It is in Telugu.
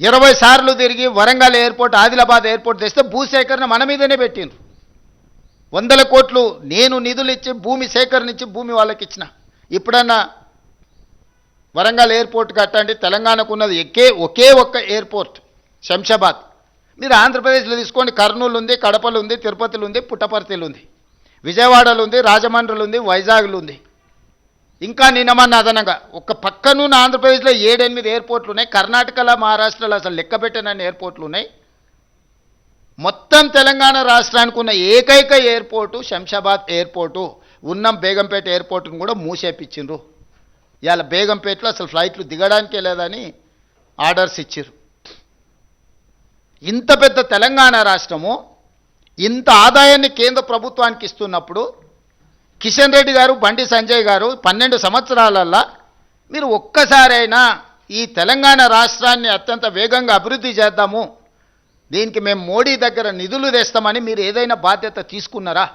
20 సార్లు తిరిగి వరంగల్ ఎయిర్పోర్ట్, ఆదిలాబాద్ ఎయిర్పోర్ట్ తెస్తే భూసేకరణ మన మీదనే పెట్టిండ్రు. 100 కోట్లు నేను నిధులు ఇచ్చి భూమి సేకరణ ఇచ్చి భూమి వాళ్ళకి ఇచ్చిన. ఇప్పుడన్నా వరంగల్ ఎయిర్పోర్ట్ కట్టండి. తెలంగాణకు ఉన్నది ఒకే ఒక్క ఎయిర్పోర్ట్ శంషాబాద్. మీరు ఆంధ్రప్రదేశ్లో తీసుకోండి, కర్నూలు ఉంది, కడపలు ఉంది, తిరుపతిలో ఉంది, పుట్టపర్తిలో ఉంది, విజయవాడలో ఉంది, రాజమండ్రిలో ఉంది, వైజాగ్లో ఉంది. ఇంకా నిన్నమన్న అదనంగా ఒక పక్కనున్న ఆంధ్రప్రదేశ్లో 7-8 ఎయిర్పోర్ట్లు ఉన్నాయి. కర్ణాటకలో, మహారాష్ట్రలో అసలు లెక్కబెట్టనన్ని ఎయిర్పోర్ట్లు ఉన్నాయి. మొత్తం తెలంగాణ రాష్ట్రానికి ఉన్న ఏకైక ఎయిర్పోర్టు శంషాబాద్ ఎయిర్పోర్టు. ఉన్నం బేగంపేట ఎయిర్పోర్టును కూడా మూసేపించిండ్రు. ఇవాళ బేగంపేటలో అసలు ఫ్లైట్లు దిగడానికే లేదని ఆర్డర్స్ ఇచ్చిర్రు. ఇంత పెద్ద తెలంగాణ రాష్ట్రము ఇంత ఆదాయాన్ని కేంద్ర ప్రభుత్వానికి ఇస్తున్నప్పుడు కిషన్ రెడ్డి గారు, బండి సంజయ్ గారు 12 సంవత్సరాలల్లా మీరు ఒక్కసారైనా ఈ తెలంగాణ రాష్ట్రాన్ని అత్యంత వేగంగా అభివృద్ధి చేద్దాము, దీనికి మేము మోడీ దగ్గర నిధులు తెస్తామని మీరు ఏదైనా బాధ్యత తీసుకున్నారా?